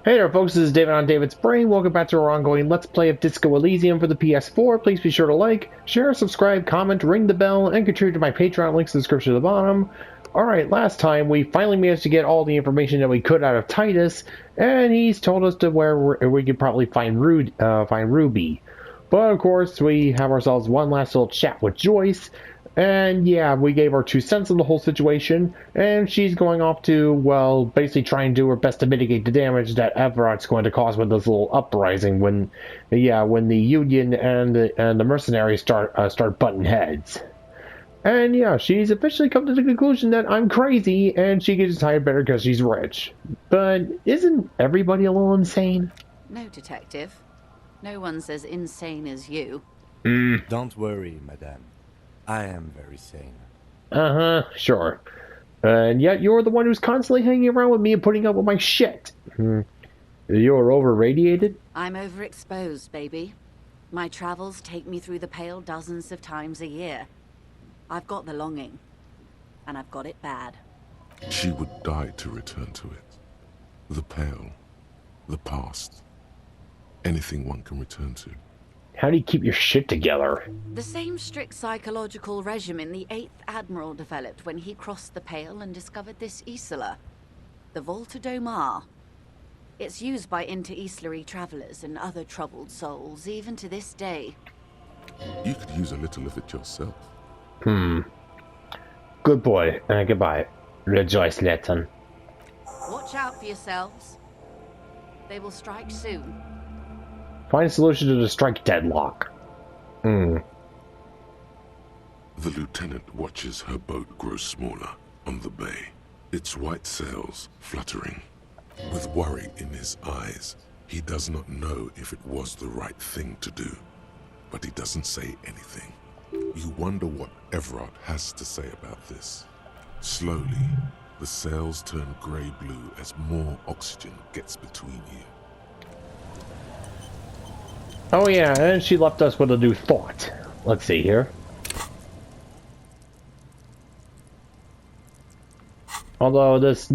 Hey there folks, this is David on David's Brain. Welcome back to our ongoing Let's Play of Disco Elysium for the PS4. Please be sure to like, share, subscribe, comment, ring the bell, and contribute to my Patreon. Links in the description at the bottom. Alright, last time we finally managed to get all the information that we could out of Titus, and he's told us to where we could probably find Ruby. But of course, we have ourselves one last little chat with Joyce, and yeah, we gave our 2 cents on the whole situation, and she's going off to, well, basically try and do her best to mitigate the damage that Evrat's going to cause with this little uprising when the Union and the mercenaries start butting heads. And yeah, she's officially come to the conclusion that I'm crazy, and she gets hired better because she's rich. But isn't everybody a little insane? No, Detective. No one's as insane as you. Don't worry, madame. I am very sane. Sure. And yet you're the one who's constantly hanging around with me and putting up with my shit. You're over-radiated? I'm overexposed, baby. My travels take me through the Pale dozens of times a year. I've got the longing. And I've got it bad. She would die to return to it. The Pale. The past. Anything one can return to. How do you keep your shit together? The same strict psychological regimen the 8th Admiral developed when he crossed the Pale and discovered this Isola, the Volta do Mar. It's used by inter-Islary travelers and other troubled souls, even to this day. You could use a little of it yourself. Good boy. Goodbye. Rejoice, Letton. Watch out for yourselves. They will strike soon. Find a solution to the strike deadlock. The lieutenant watches her boat grow smaller on the bay, its white sails fluttering. With worry in his eyes, he does not know if it was the right thing to do, but he doesn't say anything. You wonder what Evrart has to say about this. Slowly, the sails turn grey-blue as more oxygen gets between you. Oh yeah, and she left us with a new thought. Let's see here. Although this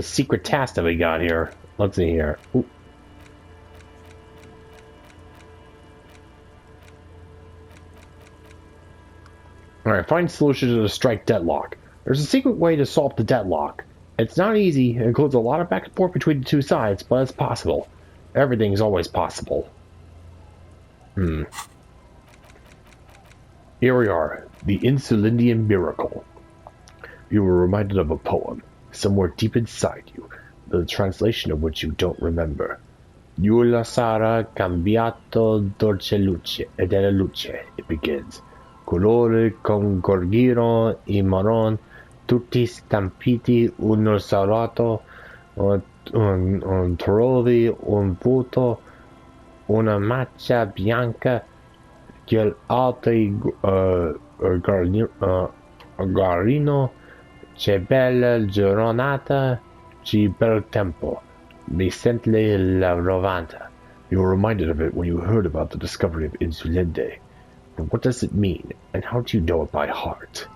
secret task that we got here. Let's see here. Ooh. Alright, find solution to the strike deadlock. There's a secret way to solve the deadlock. It's not easy, it includes a lot of back and forth between the two sides, but it's possible. Everything is always possible. Here we are, the Insulindian miracle. You were reminded of a poem, somewhere deep inside you, the translation of which you don't remember. Nulla sarà cambiato dolce luce, ed è la luce, it begins. Colore concorgirono I marron, tutti stampiti uno salato, trovi un vuoto, una macchia bianca che altri garino, c'è bella giornata, c'è bel tempo, mi sente la rovanta. You were reminded of it when you heard about the discovery of Insulinde. But what does it mean, and how do you know it by heart?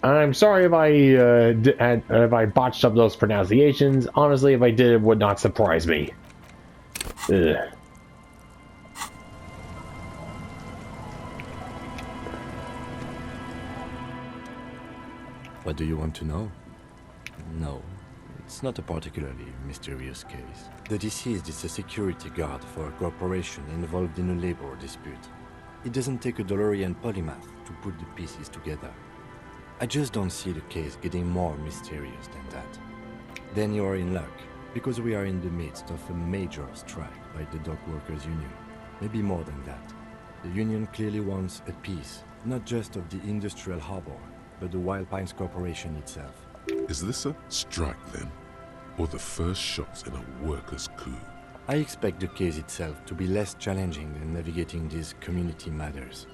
I'm sorry if I botched up those pronunciations. Honestly, if I did, it would not surprise me. Ugh. What do you want to know? No, it's not a particularly mysterious case. The deceased is a security guard for a corporation involved in a labor dispute. It doesn't take a DeLorean polymath to put the pieces together. I just don't see the case getting more mysterious than that. Then you are in luck, because we are in the midst of a major strike by the dock workers union. Maybe more than that. The union clearly wants a piece, not just of the industrial harbor, but the Wild Pines Corporation itself. Is this a strike then? Or the first shots in a workers' coup? I expect the case itself to be less challenging than navigating these community matters.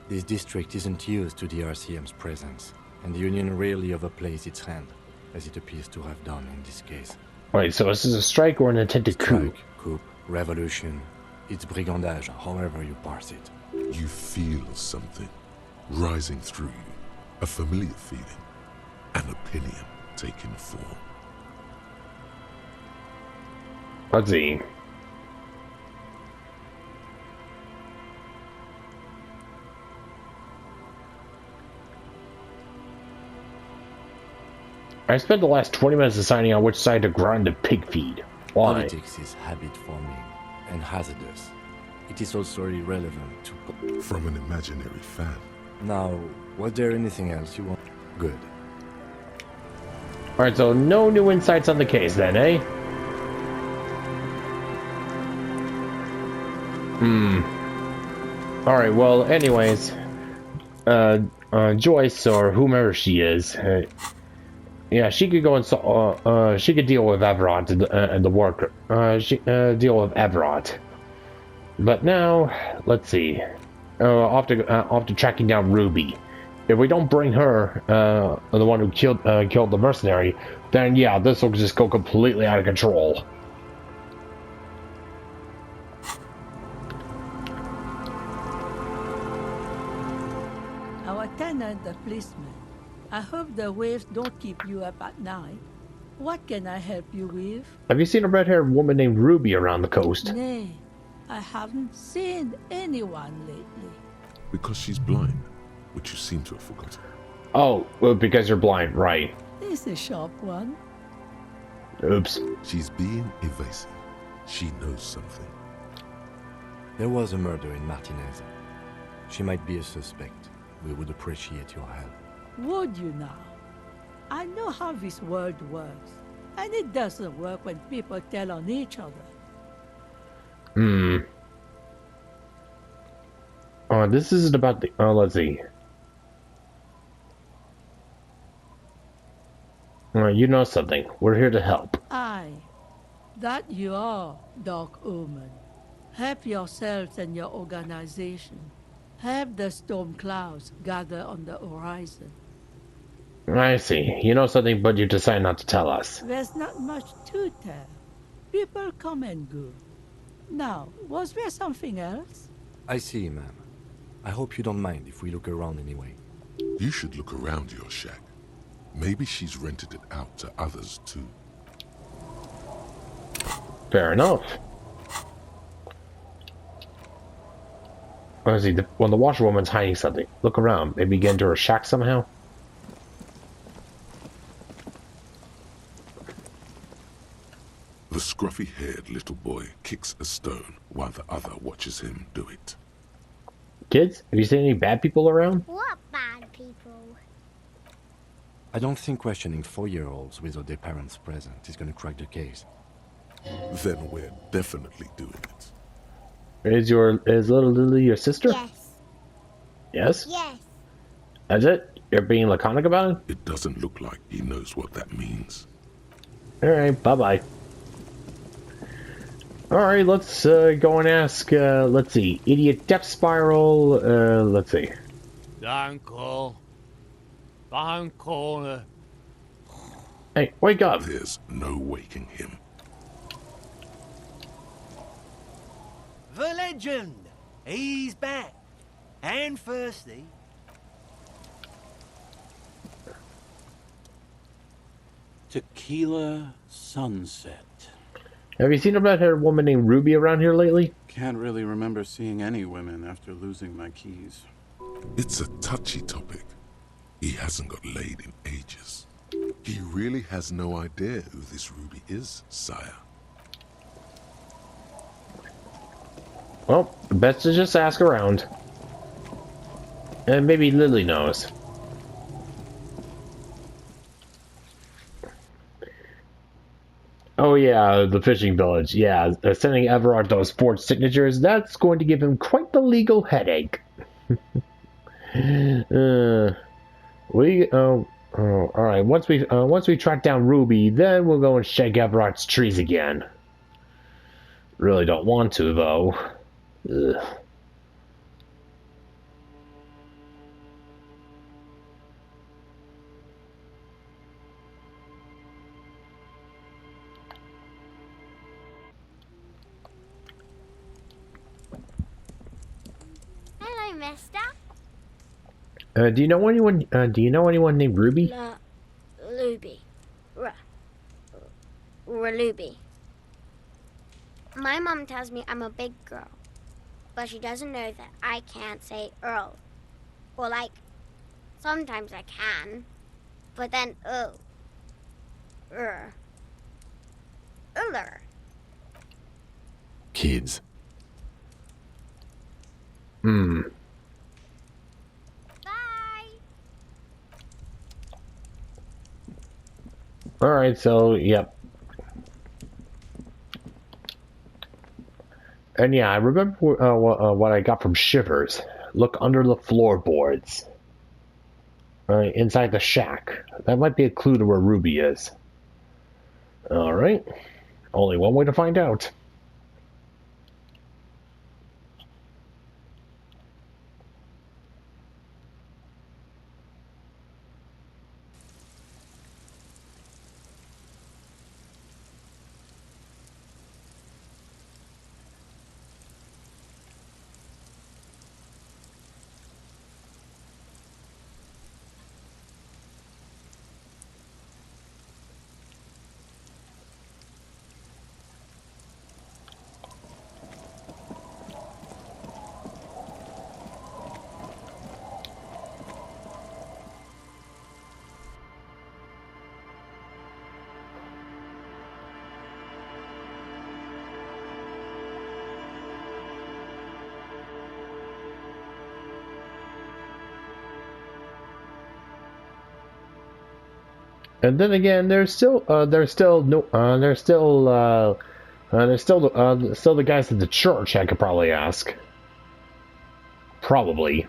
This district isn't used to the RCM's presence, and the Union rarely overplays its hand, as it appears to have done in this case. Wait, so this is a strike or an attempted coup? Strike, coup, revolution. It's brigandage, however you parse it. You feel something rising through you, a familiar feeling, an opinion taking form. Let's see. I spent the last 20 minutes deciding on which side to grind the pig feed. Why? Politics is habit forming and hazardous. It is also irrelevant to... From an imaginary fan. Now, was there anything else you want? Good. Alright, so no new insights on the case then, eh? Alright, well, anyways, Joyce, or whomever she is, yeah, she could go and she could deal with Evrart and the worker. Deal with Evrart. But now, let's see. Off to tracking down Ruby. If we don't bring her, the one who killed the mercenary, then yeah, this will just go completely out of control. Our tenant, the policeman. I hope the waves don't keep you up at night. What can I help you with? Have you seen a red-haired woman named Ruby around the coast? Nay, I haven't seen anyone lately. Because she's blind, which you seem to have forgotten. Oh, well, because you're blind, right. This is a sharp one. Oops. She's being evasive. She knows something. There was a murder in Martinez. She might be a suspect. We would appreciate your help. Would you now? I know how this world works, and it doesn't work when people tell on each other. Oh, this isn't about the... Oh, let's see. You know something. We're here to help. Aye, that you are, Dark Omen. Help yourselves and your organization. Help the storm clouds gather on the horizon. I see. You know something, but you decide not to tell us. There's not much to tell. People come and go. Now, was there something else? I see, ma'am. I hope you don't mind if we look around anyway. You should look around your shack. Maybe she's rented it out to others too. Fair enough. Let's see. When the washerwoman's hiding something, look around. Maybe get into her shack somehow. The scruffy-haired little boy kicks a stone while the other watches him do it. Kids, have you seen any bad people around? What bad people? I don't think questioning 4-year-olds without their parents present is going to crack the case. Then we're definitely doing it. Is little Lily your sister? Yes. Yes? Yes. That's it? You're being laconic about it? It doesn't look like he knows what that means. Alright, bye-bye. Alright, let's go and ask, let's see, Idiot Depth Spiral, let's see. Danko. Danko. Hey, wake up! There's no waking him. The legend. He's back. And thirsty. Tequila Sunset. Have you seen a red-haired woman named Ruby around here lately? Can't really remember seeing any women after losing my keys. It's a touchy topic. He hasn't got laid in ages. He really has no idea who this Ruby is, sire. Well, best to just ask around. And maybe Lily knows. Oh yeah, the fishing village. Yeah, sending Evrart those forged signatures, that's going to give him quite the legal headache. Alright, once we track down Ruby, then we'll go and shake Evrat's trees again. Really don't want to, though. Ugh. Hello, mister. Do you know anyone? Do you know anyone named Ruby? Ruby. Ruby. My mom tells me I'm a big girl, but she doesn't know that I can't say Earl. Or like, sometimes I can, but then Uller. Kids. Bye. Alright, so, yep. And yeah, I remember what I got from Shivers. Look under the floorboards. Inside the shack. That might be a clue to where Ruby is. Alright. Only one way to find out. And then again, there's still the guys at the church I could probably ask. Probably.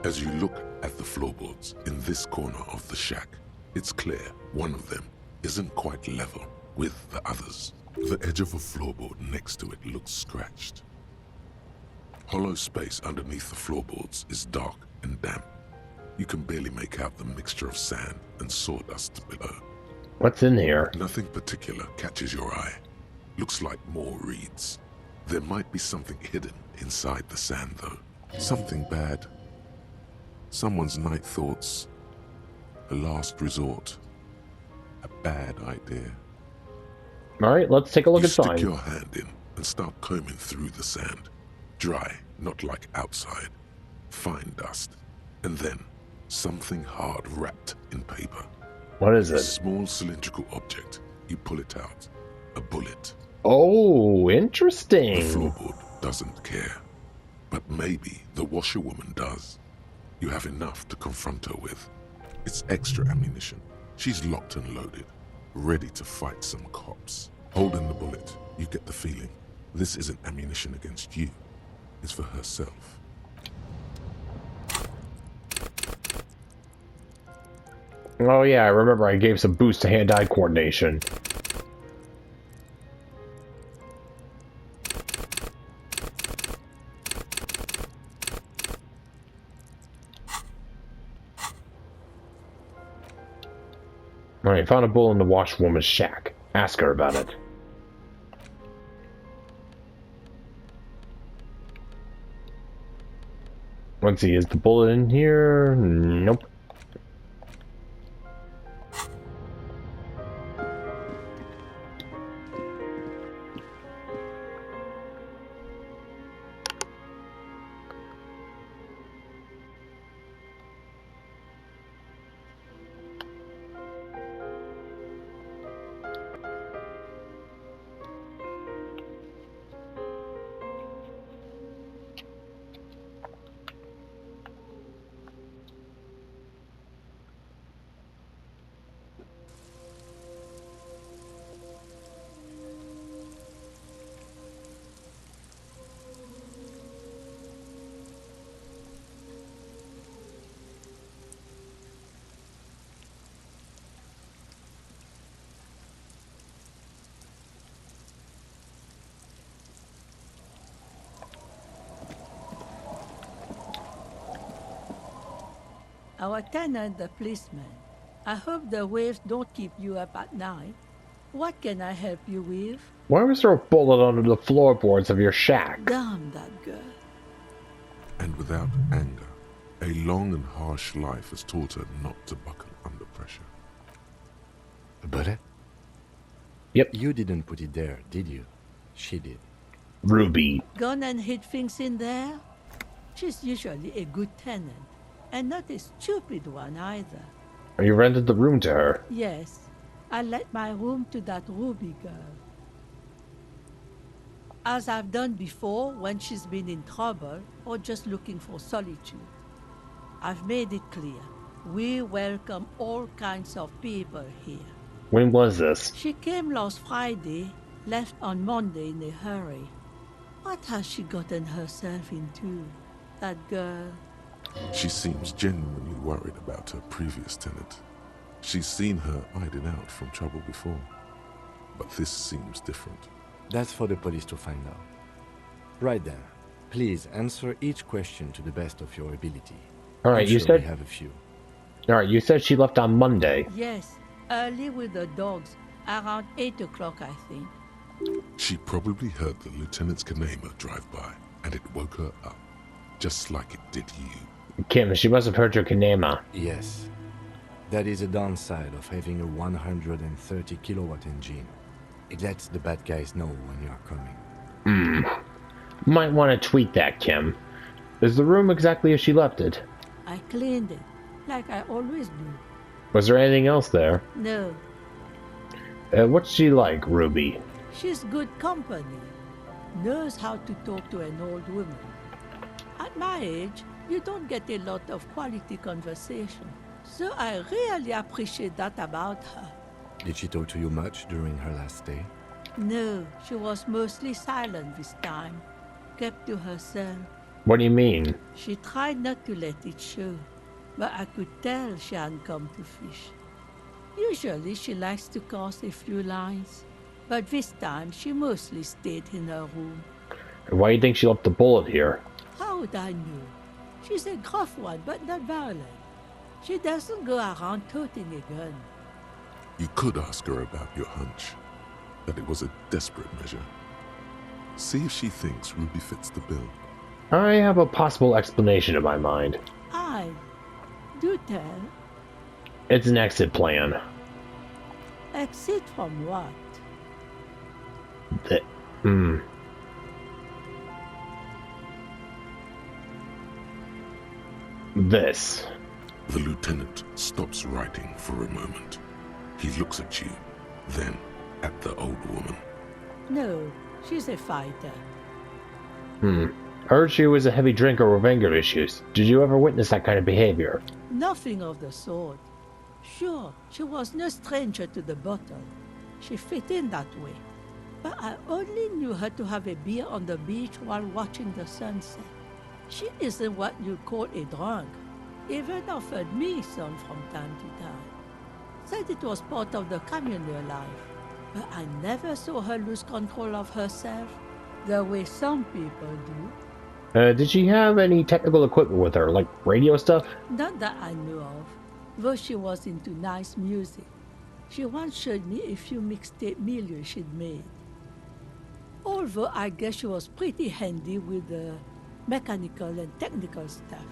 As you look at the floorboards in this corner of the shack, it's clear one of them isn't quite level with the others. The edge of a floorboard next to it looks scratched. Hollow space underneath the floorboards is dark and damp. You can barely make out the mixture of sand and sawdust below. What's in here? Nothing particular catches your eye. Looks like more reeds. There might be something hidden inside the sand, though. Something bad. Someone's night thoughts. A last resort. A bad idea. Alright, let's take a look You at stick sign. your hand in and start combing through the sand. Dry, not like outside. Fine dust. And then, something hard wrapped in paper. What is A it? small cylindrical object. You pull it out. A bullet. Oh, The interesting. floorboard doesn't care. But maybe the washerwoman does. You have enough to confront her with. It's extra ammunition. She's locked and loaded, ready to fight some cops. Holding the bullet, you get the feeling this isn't ammunition against you. It's for herself. Oh yeah, I remember I gave some boost to hand-eye coordination. Alright, found a bullet in the washwoman's shack. Ask her about it. Let's see, is the bullet in here? Nope. Our tenant, the policeman. I hope the waves don't keep you up at night. What can I help you with? Why was there a bullet under the floorboards of your shack? Damn that girl. and without anger. A long and harsh life has taught her not to buckle under pressure. But Yep. you didn't put it there, did you? She did. Ruby. Gone and hid things in there? She's usually a good tenant, and not a stupid one either. You rented the room to her. Yes, I let my room to that Ruby girl. As I've done before when she's been in trouble or just looking for solitude. I've made it clear. We welcome all kinds of people here. When was this? She came last Friday, left on Monday in a hurry. What has she gotten herself into, that girl? She seems genuinely worried about her previous tenant. She's seen her hiding out from trouble before. But this seems different. That's for the police to find out. Right then, please answer each question to the best of your ability. All right, you said. We have a few. All right, you said she left on Monday. Yes, early with the dogs, around 8 o'clock, I think. She probably heard the Lieutenant's Kanema drive by, and it woke her up, just like it did you. Kim, she must have heard your Kanema. Yes. That is a downside of having a 130 kilowatt engine. It lets the bad guys know when you are coming. Might want to tweak that, Kim. Is the room exactly as she left it? I cleaned it, like I always do. Was there anything else there? No, What's she like, Ruby? she's good company. Knows how to talk to an old woman. At my age, you don't get a lot of quality conversation. So I really appreciate that about her. Did she talk to you much during her last stay? No, she was mostly silent this time. Kept to herself. What do you mean? She tried not to let it show, but I could tell she hadn't come to fish. Usually she likes to cast a few lines, but this time she mostly stayed in her room. Why do you think she left the bullet here? How would I know? She's a gruff one, but not violent. She doesn't go around toting a gun. You could ask her about your hunch, that it was a desperate measure. See if she thinks Ruby fits the bill. I have a possible explanation in my mind. Do tell. It's an exit plan. Exit from what? This. The lieutenant stops writing for a moment. He looks at you, then at the old woman. No, she's a fighter. Heard she was a heavy drinker with anger issues. Did you ever witness that kind of behavior? Nothing of the sort. Sure, she was no stranger to the bottle. She fit in that way. But I only knew her to have a beer on the beach while watching the sunset. She isn't what you'd call a drunk. Even offered me some from time to time. Said it was part of the communal life. But I never saw her lose control of herself, the way some people do. Did she have any technical equipment with her, like radio stuff? Not that I know of, though she was into nice music. She once showed me a few mixtape milieu she'd made. Although I guess she was pretty handy with the mechanical and technical stuff.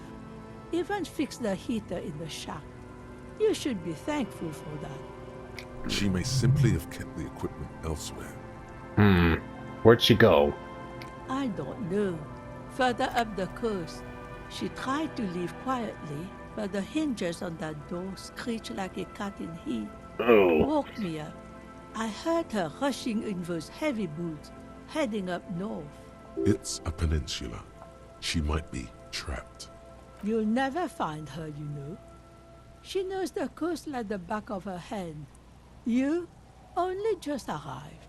Even fixed the heater in the shack. You should be thankful for that. She may simply have kept the equipment elsewhere. Where'd she go? I don't know. Further up the coast. She tried to leave quietly, but the hinges on that door screeched like a cat in heat. Oh. Woke me up. I heard her rushing in those heavy boots, heading up north. It's a peninsula. She might be trapped. You'll never find her, you know. She knows the coast like the back of her hand. You only just arrived.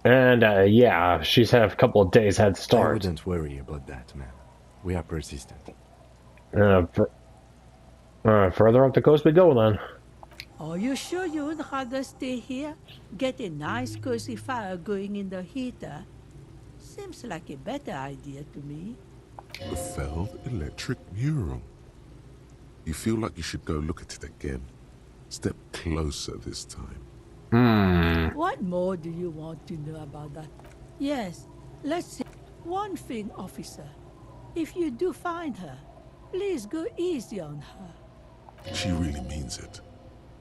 And, yeah, she's had a couple of days head I start. wouldn't worry about that, man. We are persistent. Further up the coast we go, then. Are you sure you would rather stay here? Get a nice cozy fire going in the heater? Seems like a better idea to me. The failed electric mural. You feel like you should go look at it again. Step closer this time. What more do you want to know about that? Yes, let's see. One thing, officer. If you do find her, please go easy on her. She really means it.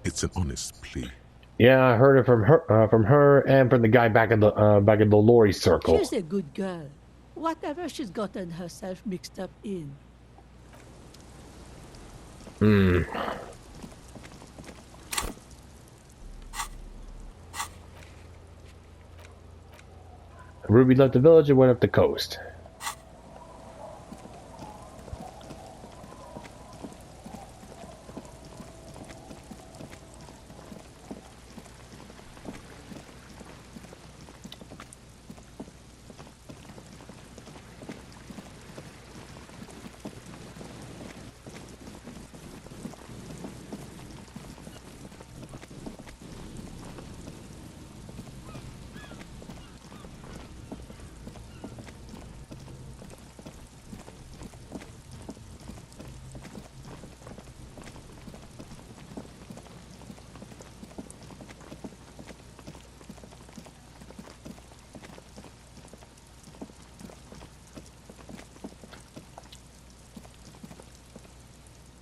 It's an honest plea. Yeah, I heard it from her, and from the guy back in the lorry circle. She's a good girl. Whatever she's gotten herself mixed up in. Ruby left the village and went up the coast.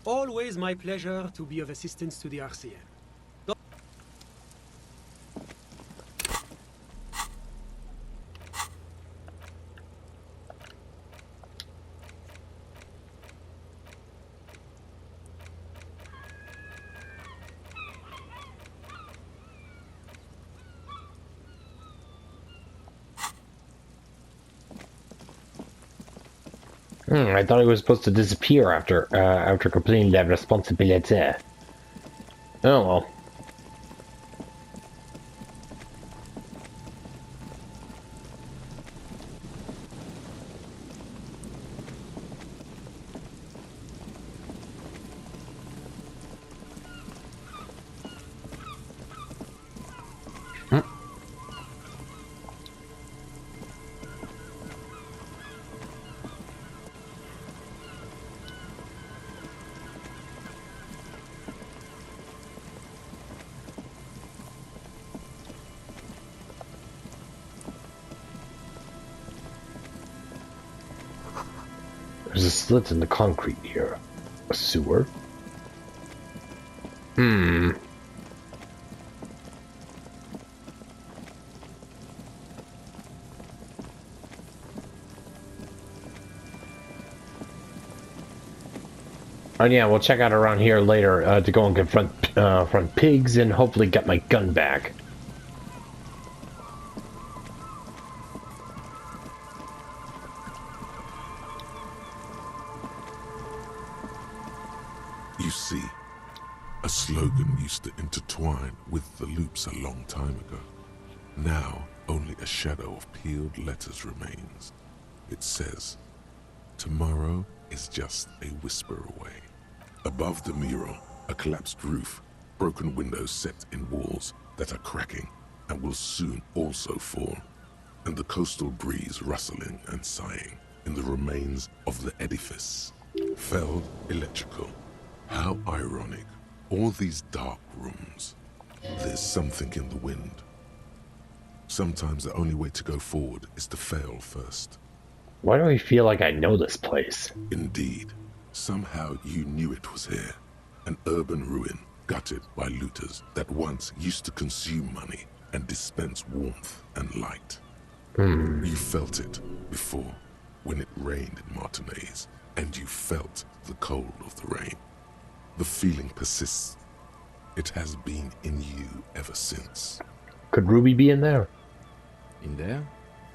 Always my pleasure to be of assistance to the RCM. I thought he was supposed to disappear after completing that responsibility. Oh well. There's a slit in the concrete here. A sewer? Oh yeah, we'll check out around here later to go and confront pigs and hopefully get my gun back. You see, a slogan used to intertwine with the loops a long time ago. Now, only a shadow of peeled letters remains. It says, "Tomorrow is just a whisper away." Above the mural, a collapsed roof, broken windows set in walls that are cracking and will soon also fall, and the coastal breeze rustling and sighing in the remains of the edifice. Felled electrical. How ironic. All these dark rooms. There's something in the wind. Sometimes the only way to go forward is to fail first. Why do I feel like I know this place? Indeed. Somehow you knew it was here. An urban ruin gutted by looters that once used to consume money and dispense warmth and light. You felt it before when it rained in Martinez, and you felt the cold of the rain. The feeling persists. It has been in you ever since. Could Ruby be in there? In there?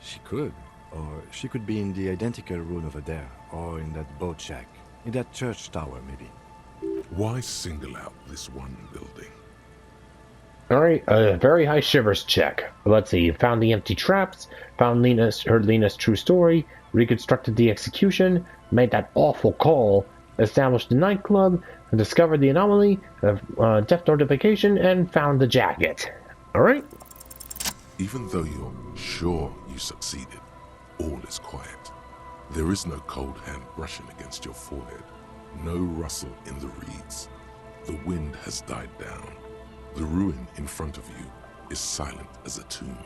She could. Or she could be in the identical room over there, or in that boat shack, in that church tower, maybe. Why single out this one building? Alright, a very high shivers check. Let's see, found the empty traps, heard Lena's true story, reconstructed the execution, made that awful call, established the nightclub, discovered the anomaly of death notification, and found the jacket. Alright? Even though you're sure you succeeded, all is quiet. There is no cold hand brushing against your forehead, no rustle in the reeds. The wind has died down. The ruin in front of you is silent as a tomb.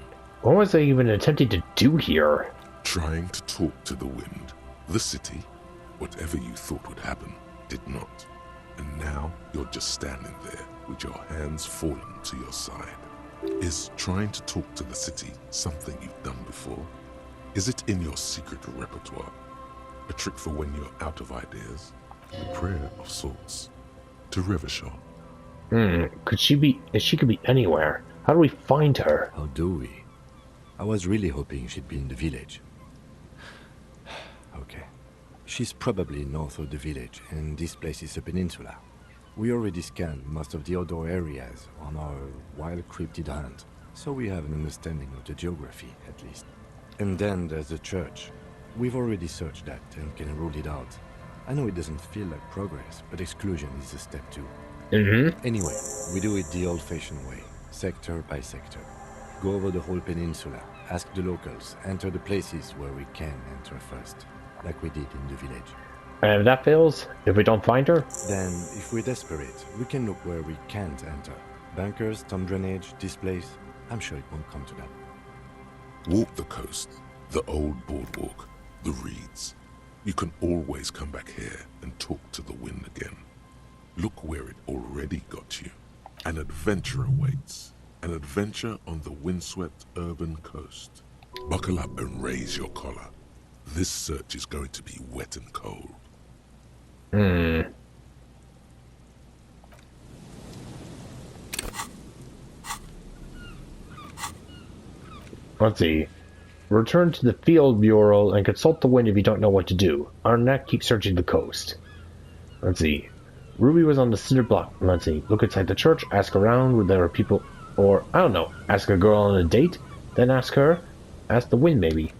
What was I even attempting to do here? Trying to talk to the wind. The city Whatever you thought would happen did not. And now you're just standing there with your hands fallen to your side. Is trying to talk to the city something you've done before? Is it in your secret repertoire? A trick for when you're out of ideas? A prayer of sorts. To Revachol. She could be anywhere. How do we find her? How do we? I was really hoping she'd be in the village. Okay. She's probably north of the village, and this place is a peninsula. We already scanned most of the outdoor areas on our wild cryptid hunt, so we have an understanding of the geography, at least. And then there's the church. We've already searched that and can rule it out. I know it doesn't feel like progress, but exclusion is a step too. Anyway, we do it the old-fashioned way, sector by sector. Go over the whole peninsula, ask the locals, enter the places where we can enter first, like we did in the village. And if that fails, if we don't find her? Then, if we're desperate, we can look where we can't enter. Bunkers, storm drainage, this place. I'm sure it won't come to that. Walk the coast, the old boardwalk, the reeds. You can always come back here and talk to the wind again. Look where it already got you. An adventure awaits. An adventure on the windswept urban coast. Buckle up and raise your collar. This search is going to be wet and cold. Let's see. Return to the field bureau and consult the wind if you don't know what to do. Other than that, keep searching the coast. Let's see. Ruby was on the cinder block. Let's see. Look inside the church, ask around where there are people, or, I don't know, ask a girl on a date, then ask her. Ask the wind, maybe.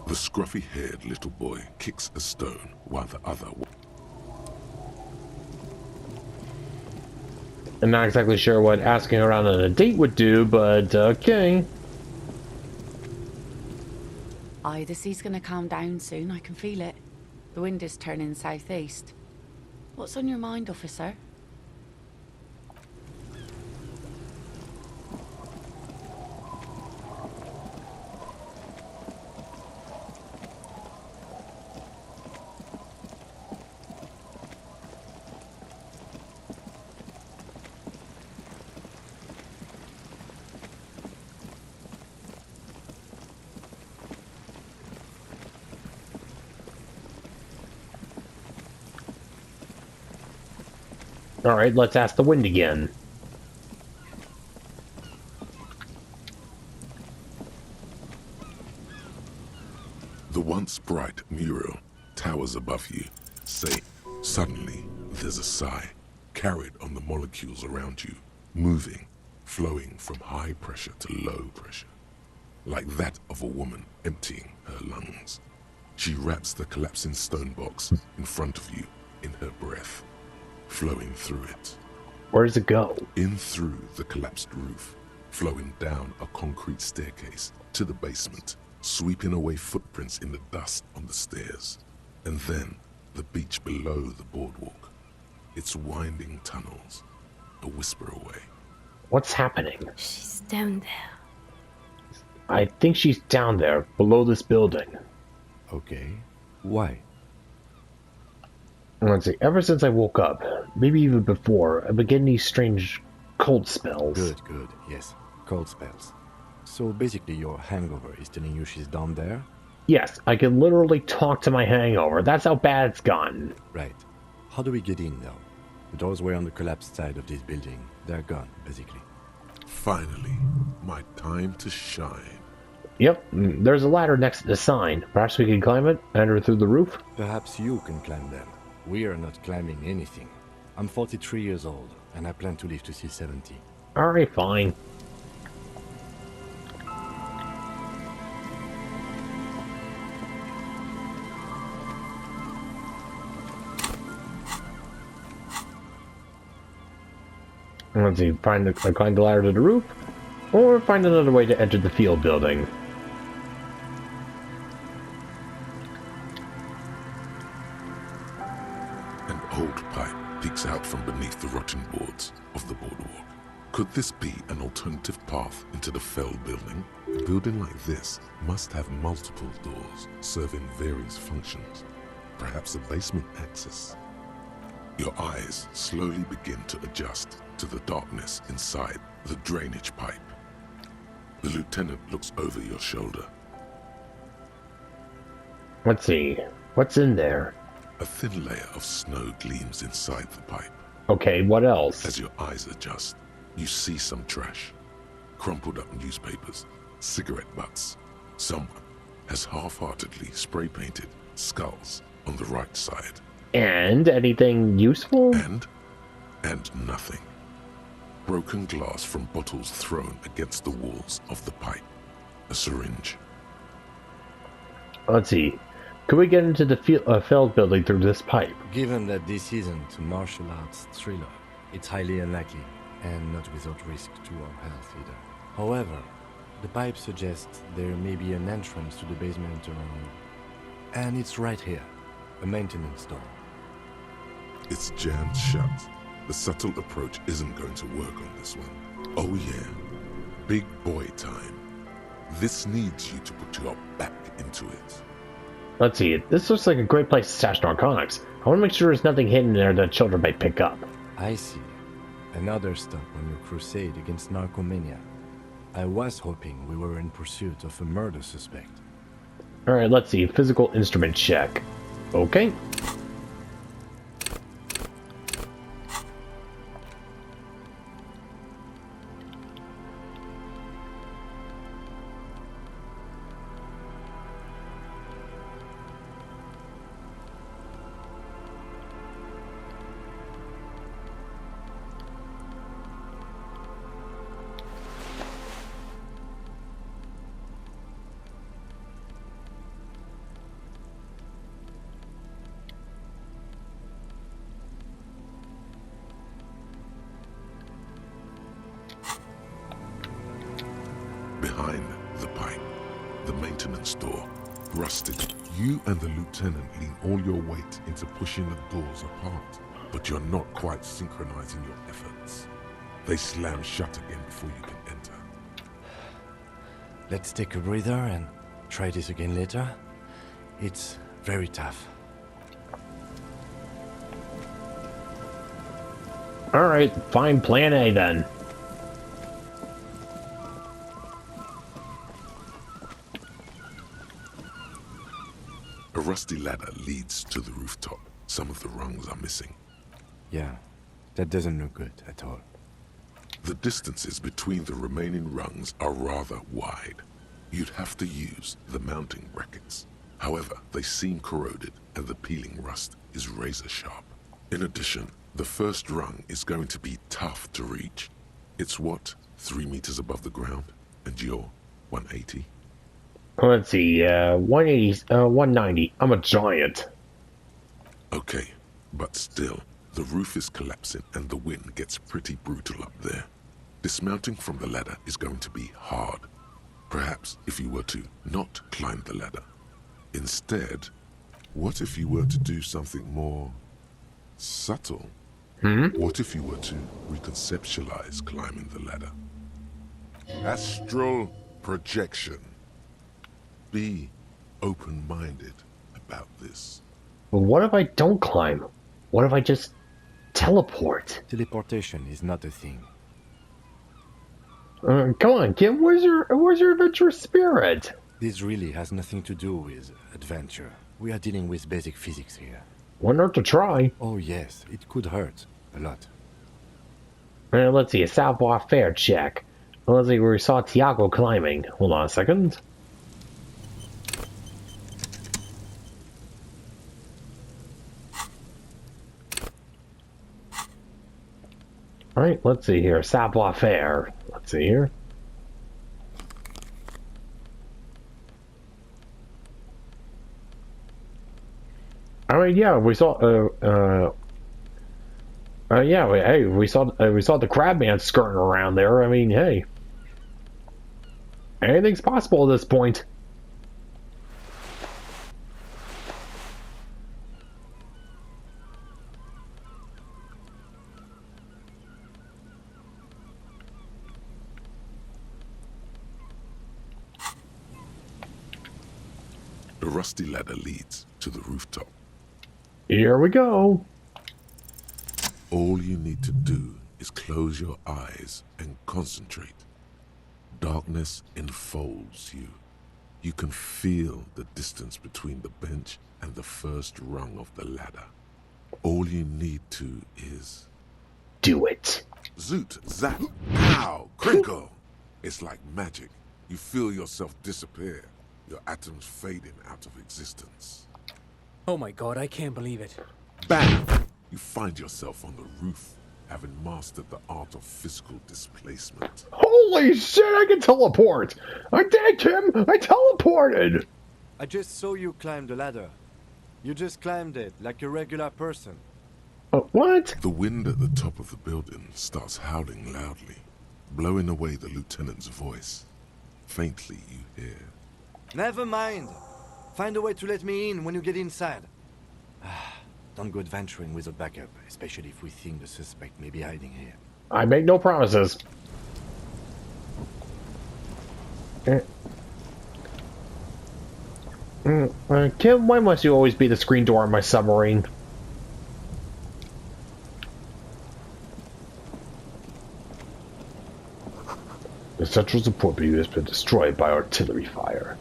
The scruffy-haired little boy kicks a stone while the other... I'm not exactly sure what asking around on a date would do, but okay. Aye, the sea's gonna calm down soon, I can feel it. The wind is turning southeast. What's on your mind, officer? Alright, let's ask the wind again. The once bright mural towers above you. Say, suddenly, there's a sigh, carried on the molecules around you, moving, flowing from high pressure to low pressure, like that of a woman emptying her lungs. She wraps the collapsing stone box in front of you in her breath, flowing through it. Where does it go? In through the collapsed roof, flowing down a concrete staircase to the basement, sweeping away footprints in the dust on the stairs, and then the beach below the boardwalk, its winding tunnels, a whisper away. What's happening? She's down there. I think she's down there, below this building. Okay. Why? Let's see, ever since I woke up, maybe even before, I've been getting these strange cold spells. Good, yes. Cold spells. So basically your hangover is telling you she's down there? Yes, I can literally talk to my hangover. That's how bad it's gotten. Right. How do we get in, though? The doors were on the collapsed side of this building. They're gone, basically. Finally, my time to shine. Yep, there's a ladder next to the sign. Perhaps we can climb it, enter through the roof? Perhaps you can climb them. We are not climbing anything. I'm 43 years old, and I plan to live to see 70. Alright, fine. Let's see, climb the ladder to the roof, or find another way to enter the field building. An old pipe peeks out from beneath the rotting boards of the boardwalk. Could this be an alternative path into the fell building? A building like this must have multiple doors serving various functions. Perhaps a basement access. Your eyes slowly begin to adjust to the darkness inside the drainage pipe. The lieutenant looks over your shoulder. Let's see, what's in there? A thin layer of snow gleams inside the pipe. Okay, what else? As your eyes adjust, you see some trash. Crumpled up newspapers, cigarette butts. Someone has half-heartedly spray-painted skulls on the right side. And anything useful? And nothing. Broken glass from bottles thrown against the walls of the pipe. A syringe. Let's see. Could we get into the felled building through this pipe? Given that this isn't a martial arts thriller, it's highly unlikely, and not without risk to our health either. However, the pipe suggests there may be an entrance to the basement around, and it's right here, a maintenance door. It's jammed shut. The subtle approach isn't going to work on this one. Oh yeah, big boy time. This needs you to put your back into it. Let's see, this looks like a great place to stash narcotics. I want to make sure there's nothing hidden in there that children might pick up. I see. Another stop on your crusade against narcomania. I was hoping we were in pursuit of a murder suspect. Alright, let's see, physical instrument check. Okay. Behind the pipe, the maintenance door, rusted. You and the lieutenant lean all your weight into pushing the doors apart, but you're not quite synchronizing your efforts. They slam shut again before you can enter. Let's take a breather and try this again later. It's very tough. Alright, fine, plan A then. A rusty ladder leads to the rooftop. Some of the rungs are missing. Yeah, that doesn't look good at all. The distances between the remaining rungs are rather wide. You'd have to use the mounting brackets. However, they seem corroded and the peeling rust is razor sharp. In addition, the first rung is going to be tough to reach. It's what, 3 meters above the ground? And you're 180? Let's see, 180, 190. I'm a giant. Okay, but still, the roof is collapsing and the wind gets pretty brutal up there. Dismounting from the ladder is going to be hard. Perhaps if you were to not climb the ladder. Instead, what if you were to do something more subtle? What if you were to reconceptualize climbing the ladder? Astral projection. Be open-minded about this. But what if I don't climb? What if I just teleport? Teleportation is not a thing. Come on, Kim, where's your adventurous spirit? This really has nothing to do with adventure. We are dealing with basic physics here. Wouldn't hurt to try. Oh yes, it could hurt. A lot. Let's see, a savoir-faire check. Let's see, we saw Tiago climbing. Hold on a second. Alright, let's see here. Savoir-faire. Let's see here. Alright, yeah, we saw, Yeah, hey, we saw the Crabman skirting around there. I mean, hey, anything's possible at this point. The rusty ladder leads to the rooftop. Here we go. All you need to do is close your eyes and concentrate. Darkness enfolds you. You can feel the distance between the bench and the first rung of the ladder. All you need to is... do it. Zoot, zap, pow, crinkle. It's like magic. You feel yourself disappear, your atoms fading out of existence. Oh my god, I can't believe it. Bang! You find yourself on the roof, having mastered the art of physical displacement. Holy shit, I can teleport! I did, Kim! I teleported! I just saw you climb the ladder. You just climbed it like a regular person. What? The wind at the top of the building starts howling loudly, blowing away the lieutenant's voice. Faintly you hear... Never mind. Find a way to let me in when you get inside. Don't go adventuring with a backup, especially if we think the suspect may be hiding here. I make no promises. Kim, why must you always be the screen door on my submarine? The central support beam has been destroyed by artillery fire.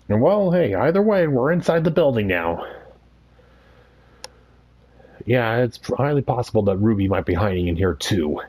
Well, hey, either way, we're inside the building now. Yeah, it's highly possible that Ruby might be hiding in here too.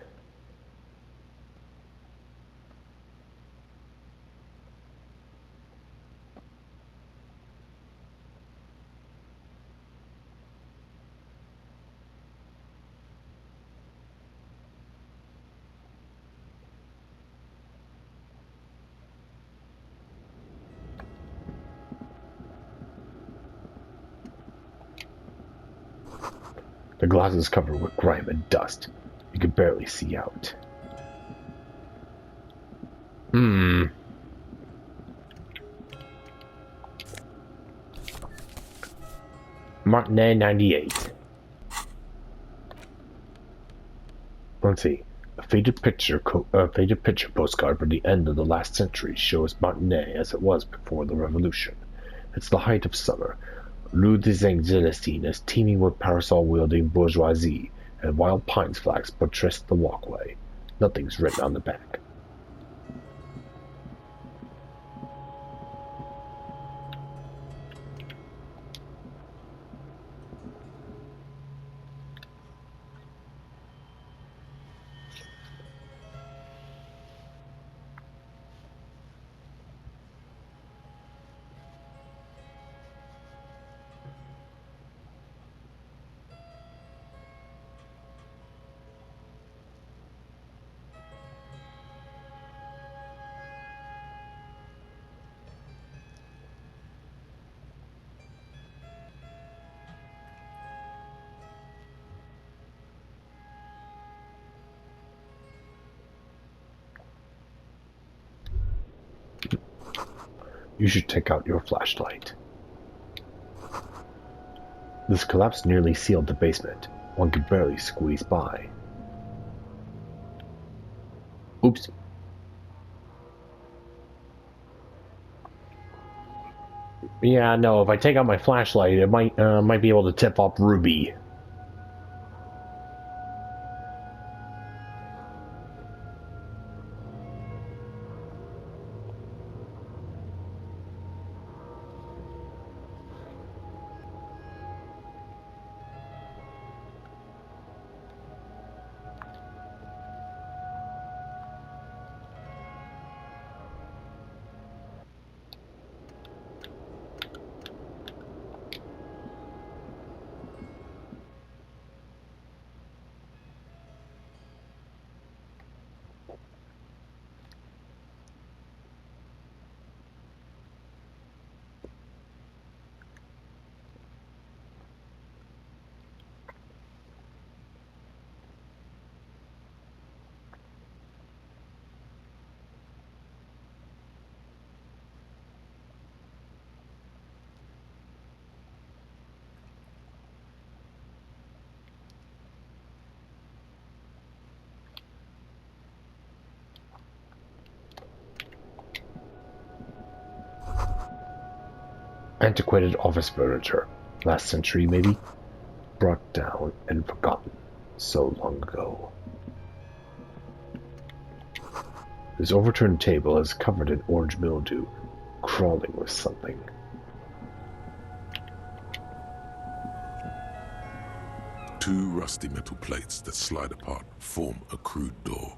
The glass is covered with grime and dust. You can barely see out. Martinet 98. Let's see. A faded picture postcard from the end of the last century shows Martinet as it was before the revolution. It's the height of summer. Rue des Angelestines is teeming with parasol-wielding bourgeoisie, and wild pine flags buttress the walkway. Nothing's written on the back. You should take out your flashlight. This collapse nearly sealed the basement. One could barely squeeze by. Oops. Yeah, no, if I take out my flashlight, it might be able to tip off Ruby. Antiquated office furniture. Last century, maybe? Brought down and forgotten so long ago. This overturned table is covered in orange mildew, crawling with something. Two rusty metal plates that slide apart form a crude door.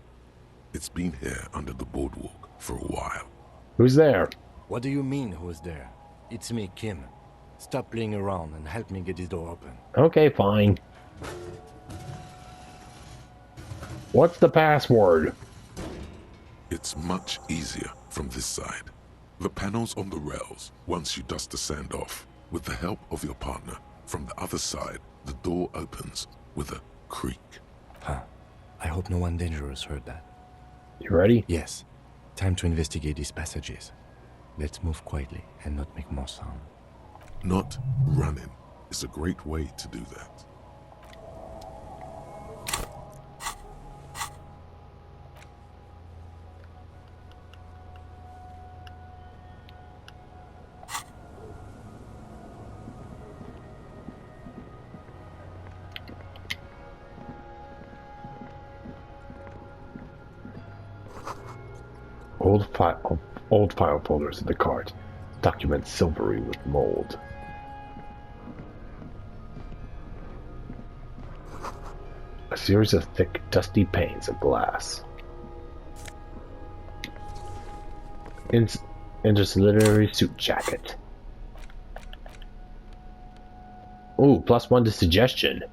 It's been here under the boardwalk for a while. Who's there? What do you mean, who's there? It's me, Kim. Stop playing around and help me get this door open. Okay, fine. What's the password? It's much easier from this side. The panels on the rails, once you dust the sand off, with the help of your partner, from the other side, the door opens with a creak. Huh. I hope no one dangerous heard that. You ready? Yes. Time to investigate these passages. Let's move quietly and not make more sound. Not running is a great way to do that. Old file folders in the cart. Documents silvery with mold. A series of thick, dusty panes of glass. Intercalary suit jacket. Ooh, +1 to suggestion.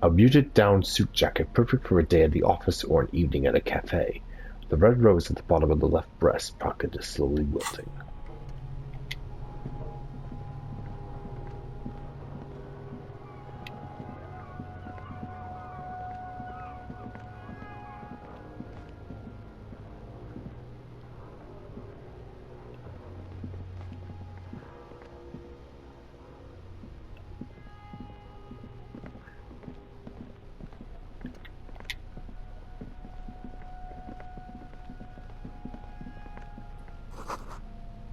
A muted down suit jacket, perfect for a day at the office or an evening at a cafe. The red rose at the bottom of the left breast pocket is slowly wilting.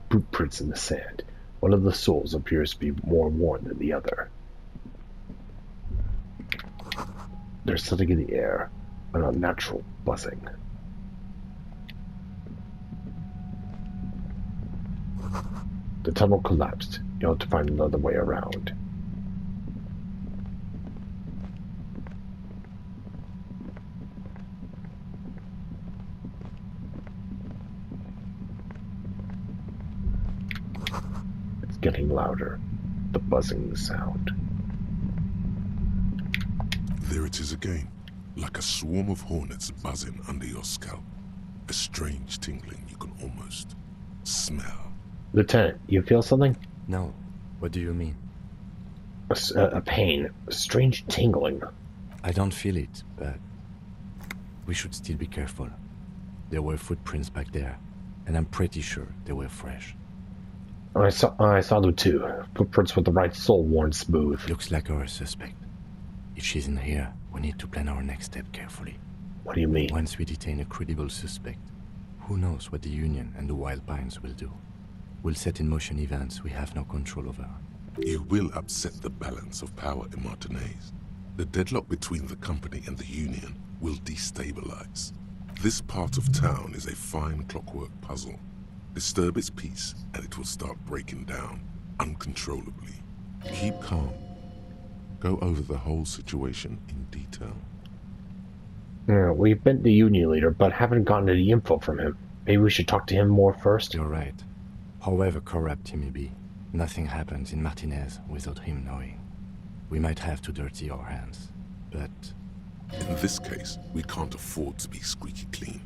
Footprints in the sand. One of the soles appears to be more worn than the other. There's something in the air, an unnatural buzzing. The tunnel collapsed. You'll have to find another way around. Getting louder, the buzzing sound. There it is again, like a swarm of hornets buzzing under your scalp. A strange tingling you can almost smell. Lieutenant, you feel something? No. What do you mean? A pain, a strange tingling. I don't feel it, but we should still be careful. There were footprints back there, and I'm pretty sure they were fresh. I saw them too. Footprints with the right sole worn smooth. Looks like our suspect. If she's in here, we need to plan our next step carefully. What do you mean? Once we detain a credible suspect, who knows what the Union and the Wild Pines will do? We'll set in motion events we have no control over. You will upset the balance of power in Martinez. The deadlock between the company and the Union will destabilize. This part of town is a fine clockwork puzzle. Disturb its peace, and it will start breaking down, uncontrollably. Keep calm. Go over the whole situation in detail. Yeah, we've been the Union leader, but haven't gotten any info from him. Maybe we should talk to him more first? You're right. However corrupt he may be, nothing happens in Martinez without him knowing. We might have to dirty our hands, but... In this case, we can't afford to be squeaky clean.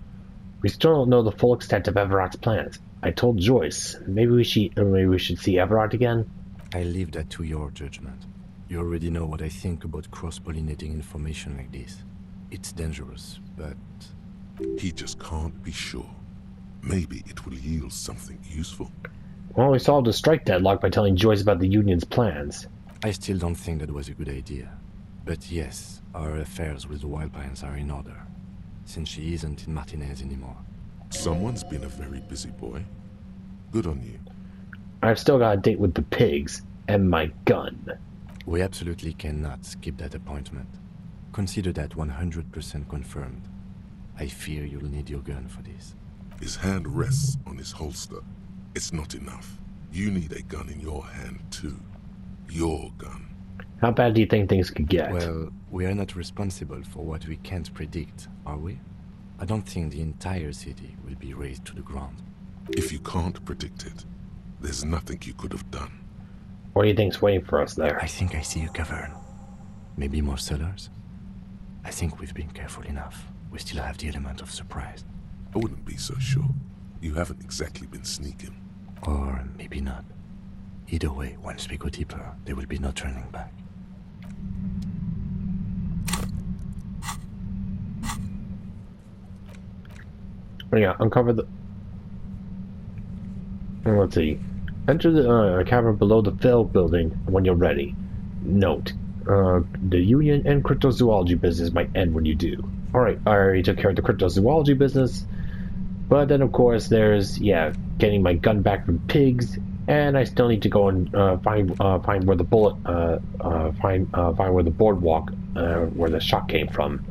We still don't know the full extent of Evrart's plans. I told Joyce, maybe we should see Evrart again? I leave that to your judgment. You already know what I think about cross-pollinating information like this. It's dangerous, but... He just can't be sure. Maybe it will yield something useful. Well, we solved a strike deadlock by telling Joyce about the Union's plans. I still don't think that was a good idea. But yes, our affairs with the Wild Pines are in order, since she isn't in Martinez anymore. Someone's been a very busy boy. Good on you. I've still got a date with the pigs and my gun. We absolutely cannot skip that appointment. Consider that 100% confirmed. I fear you'll need your gun for this. His hand rests on his holster. It's not enough. You need a gun in your hand too. Your gun. How bad do you think things could get? Well, we are not responsible for what we can't predict, are we? I don't think the entire city will be razed to the ground. If you can't predict it, there's nothing you could have done. What do you think's waiting for us there? I think I see a cavern. Maybe more cellars? I think we've been careful enough. We still have the element of surprise. I wouldn't be so sure. You haven't exactly been sneaking. Or maybe not. Either way, once we go deeper, there will be no turning back. Oh yeah, uncover the... Let's see. Enter the cavern below the Fell building when you're ready. Note, the Union and cryptozoology business might end when you do. Alright, I already took care of the cryptozoology business. But then, of course, there's, yeah, getting my gun back from pigs. And I still need to go and find where the bullet, find where the boardwalk, where the shot came from.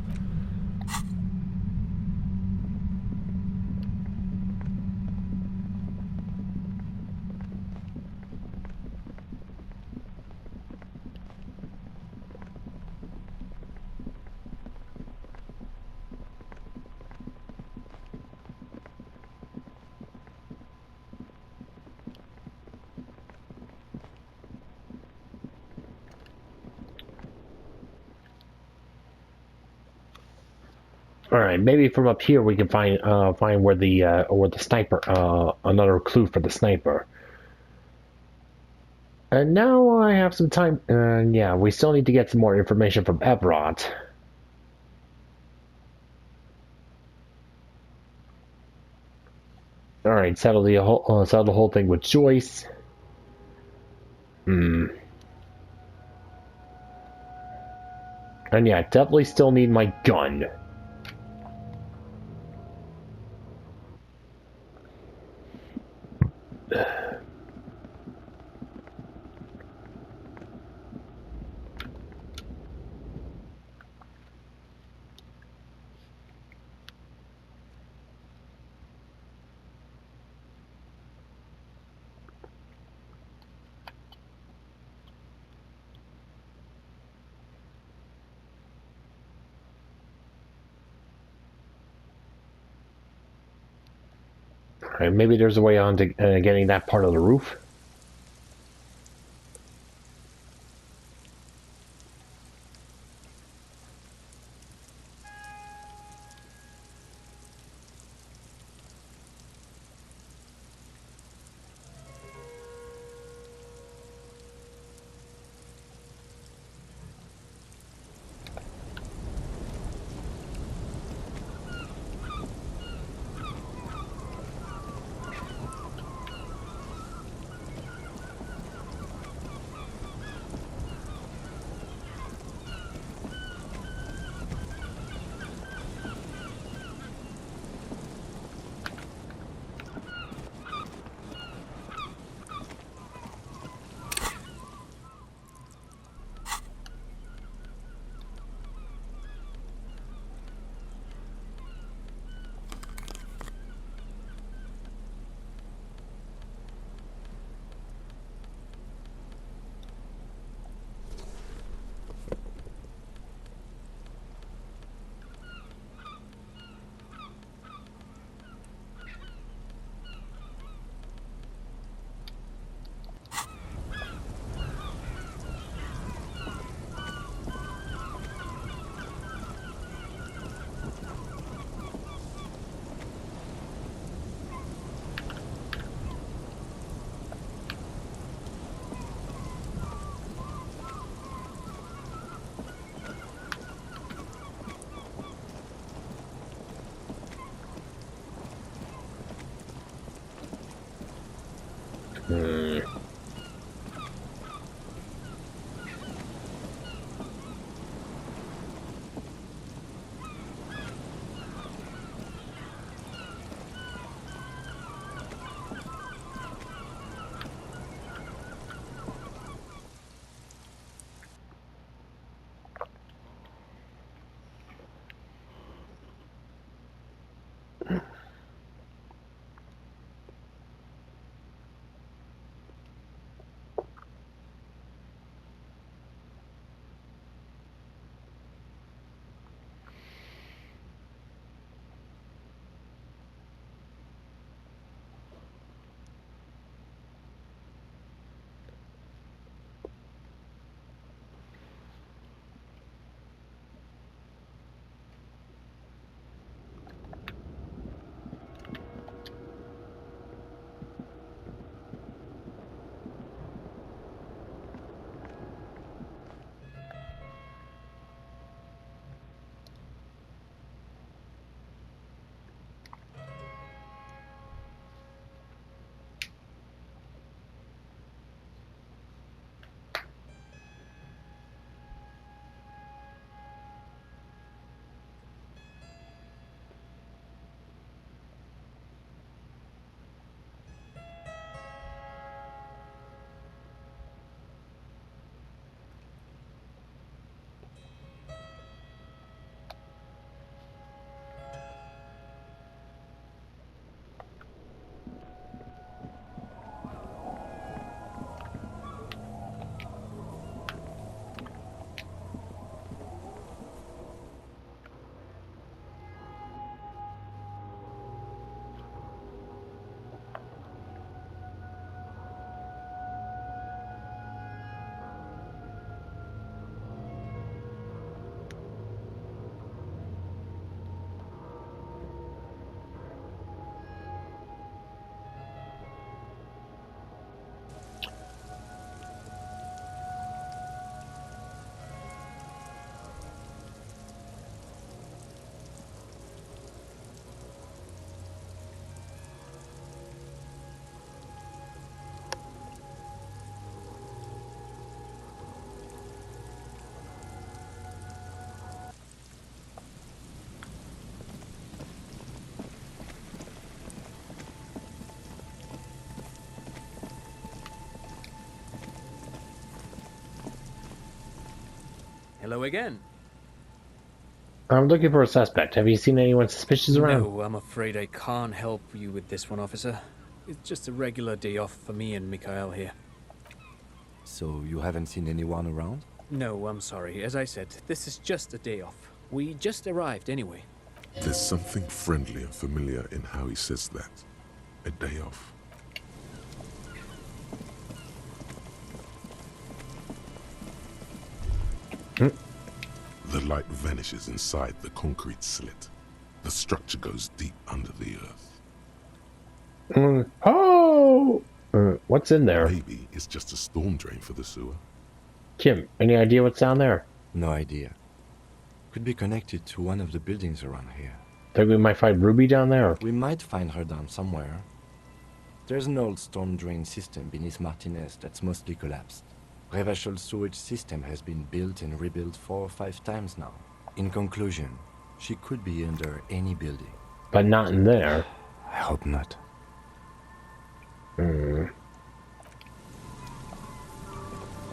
All right, maybe from up here we can find where the sniper, another clue for the sniper. And now I have some time, and yeah, we still need to get some more information from Evrart. All right, settle the whole thing with Joyce. And yeah, definitely still need my gun. Alright, maybe there's a way on to getting that part of the roof. Hello again. I'm looking for a suspect. Have you seen anyone suspicious around? No, I'm afraid I can't help you with this one, officer. It's just a regular day off for me and Mikhail here. So you haven't seen anyone around? No, I'm sorry. As I said, this is just a day off. We just arrived anyway. There's something friendly and familiar in how he says that. A day off. The light vanishes inside the concrete slit. The structure goes deep under the earth. What's in there? Maybe it's just a storm drain for the sewer. Kim, any idea what's down there? No idea. Could be connected to one of the buildings around here. Think we might find Ruby down there? We might find her down somewhere. There's an old storm drain system beneath Martinez that's mostly collapsed. Revachol sewage system has been built and rebuilt 4 or 5 times now. In conclusion, she could be under any building. But not in there. I hope not.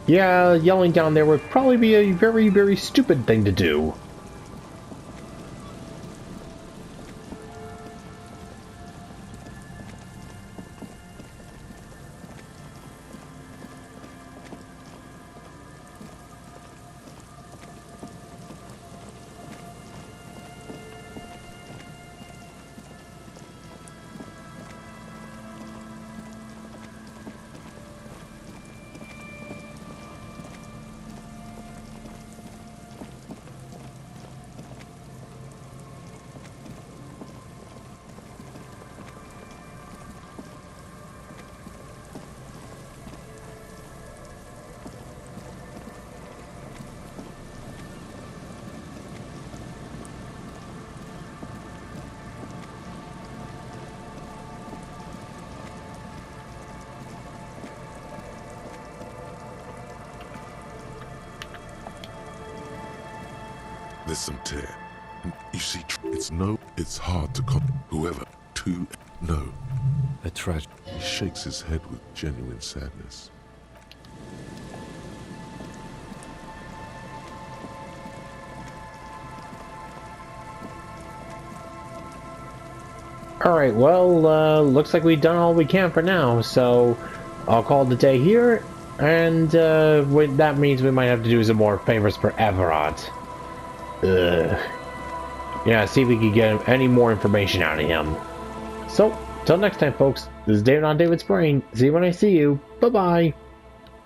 Yeah, yelling down there would probably be a very, very stupid thing to do. There's some tear. And you see, it's hard to whoever, to know. A tragedy. He shakes his head with genuine sadness. Alright, well, looks like we've done all we can for now, so I'll call it a day here, and that means we might have to do some more favors for Evrart. Yeah, see if we can get any more information out of him. So, till next time, folks, this is David on David's Brain. See you when I see you. Bye-bye.